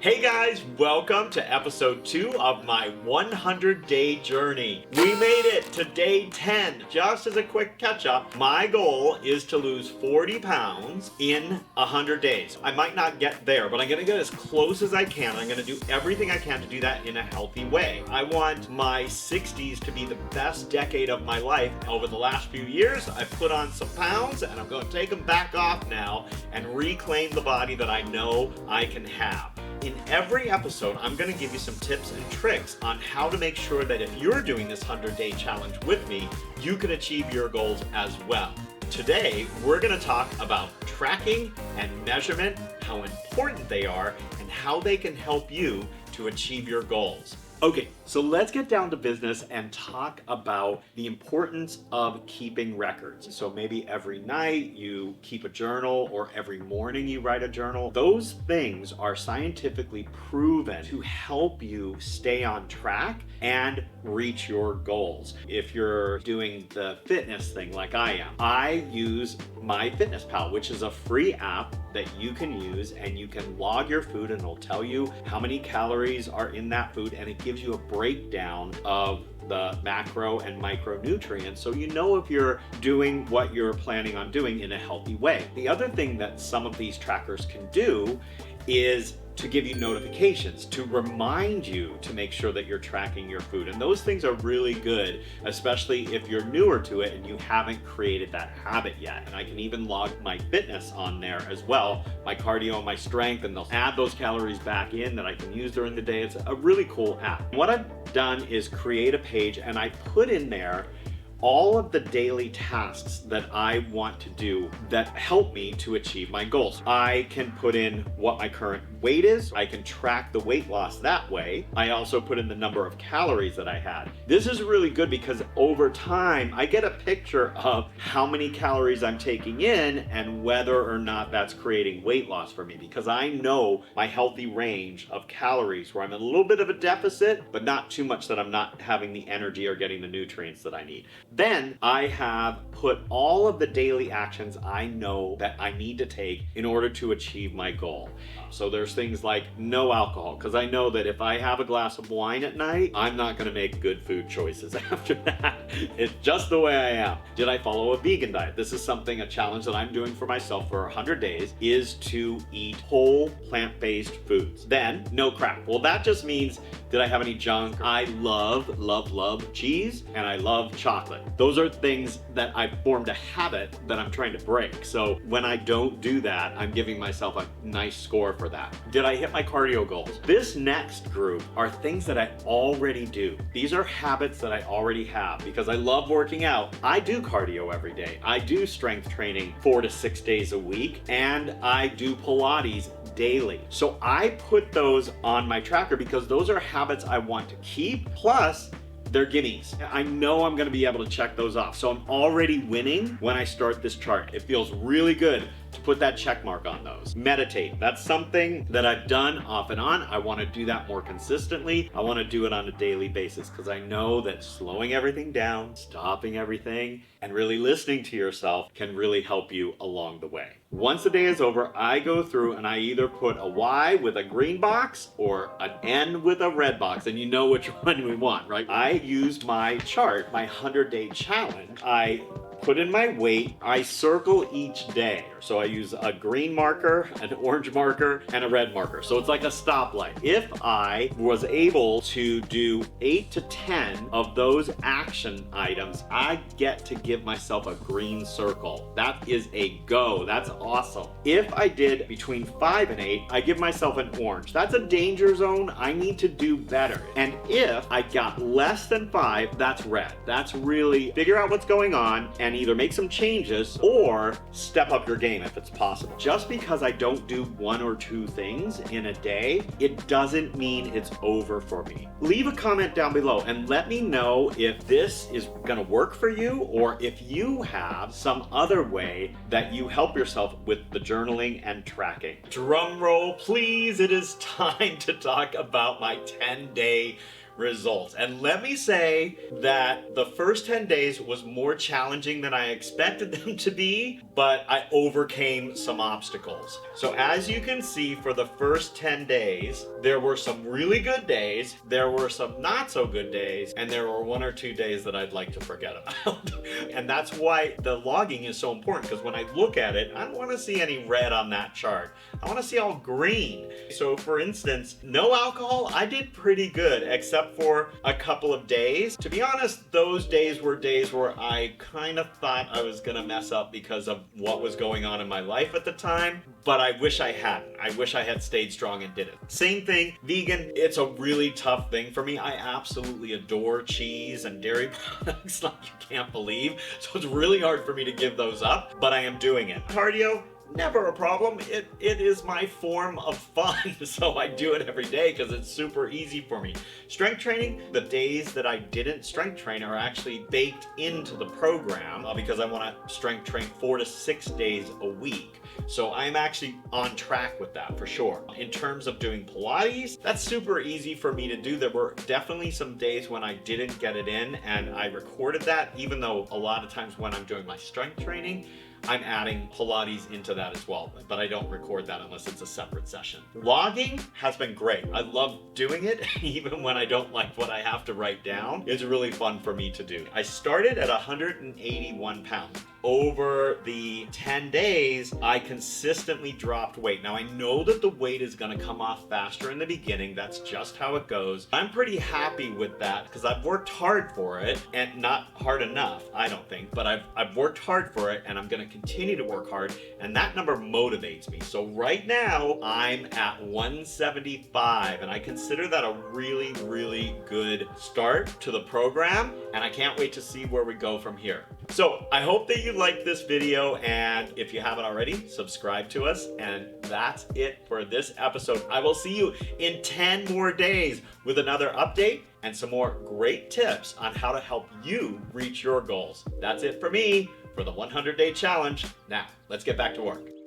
Hey guys, welcome to episode 2 of my 100-day journey. We made it to day 10. Just as a quick catch-up, my goal is to lose 40 pounds in 100 days. I might not get there, but I'm going to get as close as I can. I'm going to do everything I can to do that in a healthy way. I want my 60s to be the best decade of my life. Over the last few years, I've put on some pounds, and I'm going to take them back off now and reclaim the body that I know I can have. In every episode, I'm going to give you some tips and tricks on how to make sure that if you're doing this 100-day challenge with me, you can achieve your goals as well. Today, we're going to talk about tracking and measurement, how important they are, and how they can help you to achieve your goals. Okay, so let's get down to business and talk about the importance of keeping records. So maybe every night you keep a journal or every morning you write a journal. Those things are scientifically proven to help you stay on track and reach your goals. If you're doing the fitness thing like I am, I use MyFitnessPal, which is a free app that you can use, and you can log your food and it'll tell you how many calories are in that food, and it gives you a breakdown of the macro and micronutrients so you know if you're doing what you're planning on doing in a healthy way. The other thing that some of these trackers can do is to give you notifications, to remind you to make sure that you're tracking your food. And those things are really good, especially if you're newer to it and you haven't created that habit yet. And I can even log my fitness on there as well, my cardio and my strength, and they'll add those calories back in that I can use during the day. It's a really cool app. What I've done is create a page and I put in there all of the daily tasks that I want to do that help me to achieve my goals. I can put in what my current weight is. I can track the weight loss that way. I also put in the number of calories that I had. This is really good because over time, I get a picture of how many calories I'm taking in and whether or not that's creating weight loss for me, because I know my healthy range of calories where I'm in a little bit of a deficit, but not too much that I'm not having the energy or getting the nutrients that I need. Then I have put all of the daily actions I know that I need to take in order to achieve my goal. So there's things like no alcohol, because I know that if I have a glass of wine at night, I'm not going to make good food choices after that. It's just the way I am. Did I follow a vegan diet? This is a challenge that I'm doing for myself for 100 days, is to eat whole plant-based foods. Then no crap. Well, that just means, did I have any junk? I love cheese, and I love chocolate. Those are things that I've formed a habit that I'm trying to break. So when I don't do that, I'm giving myself a nice score for that. Did I hit my cardio goals? This next group are things that I already do. These are habits that I already have because I love working out. I do cardio every day. I do strength training 4 to 6 days a week, and I do Pilates daily. So I put those on my tracker because those are habits I want to keep. Plus, they're gimmies. I know I'm gonna be able to check those off. So I'm already winning when I start this chart. It feels really good to put that check mark on those. Meditate. That's something that I've done off and on. I want to do that more consistently. I want to do it on a daily basis because I know that slowing everything down, stopping everything, and really listening to yourself can really help you along the way. Once the day is over, I go through and I either put a Y with a green box or an N with a red box, and you know which one we want, right? I used my chart, my 100-day challenge. I put in my weight, I circle each day. So I use a green marker, an orange marker, and a red marker. So it's like a stoplight. If I was able to do 8 to 10 of those action items, I get to give myself a green circle. That is a go. That's awesome. If I did between 5 and 8, I give myself an orange. That's a danger zone. I need to do better. And if I got less than 5, that's red. That's really figure out what's going on and either make some changes or step up your game if it's possible. Just because I don't do 1 or 2 things in a day, it doesn't mean it's over for me. Leave a comment down below and let me know if this is gonna work for you or if you have some other way that you help yourself with the journaling and tracking. Drum roll, please. It is time to talk about my 10-day results. And let me say that the first 10 days was more challenging than I expected them to be, but I overcame some obstacles. So as you can see, for the first 10 days, there were some really good days, there were some not so good days, and there were 1 or 2 days that I'd like to forget about. And that's why the logging is so important, because when I look at it, I don't want to see any red on that chart. I want to see all green. So for instance, no alcohol, I did pretty good, except for a couple of days. To be honest, those days were days where I kind of thought I was gonna mess up because of what was going on in my life at the time, but I wish I hadn't. I wish I had stayed strong and did it. Same thing, vegan, it's a really tough thing for me. I absolutely adore cheese and dairy products like you can't believe. So it's really hard for me to give those up, but I am doing it. Cardio, never a problem. It is my form of fun, so I do it every day because it's super easy for me. Strength training, the days that I didn't strength train are actually baked into the program because I want to strength train 4 to 6 days a week. So I'm actually on track with that for sure. In terms of doing Pilates, that's super easy for me to do. There were definitely some days when I didn't get it in, and I recorded that, even though a lot of times when I'm doing my strength training, I'm adding Pilates into that as well, but I don't record that unless it's a separate session. Logging has been great. I love doing it, even when I don't like what I have to write down. It's really fun for me to do. I started at 181 pounds. Over the 10 days, I consistently dropped weight. Now I know that the weight is gonna come off faster in the beginning. That's just how it goes. I'm pretty happy with that because I've worked hard for it, and not hard enough, I don't think, but I've worked hard for it, and I'm gonna continue to work hard, and that number motivates me. So right now, I'm at 175, and I consider that a really, really good start to the program, and I can't wait to see where we go from here. So I hope that you liked this video, and if you haven't already, subscribe to us, and that's it for this episode. I will see you in 10 more days with another update and some more great tips on how to help you reach your goals. That's it for me for the 100-day challenge. Now, let's get back to work.